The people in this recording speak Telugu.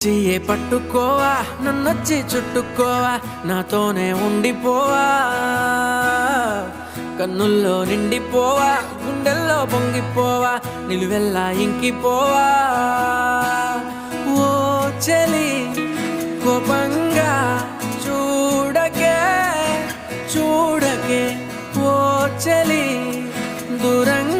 చెయ్యే పట్టుకోవా నన్నొచ్చి చుట్టుకోవా నాతోనే ఉండిపోవా కన్నుల్లో నిండిపోవా గుండెల్లో పొంగిపోవా నిలువెల్లా ఇంకిపోవా ఓ చెలి కోపంగా చూడకే ఓ చెలి దూరంగా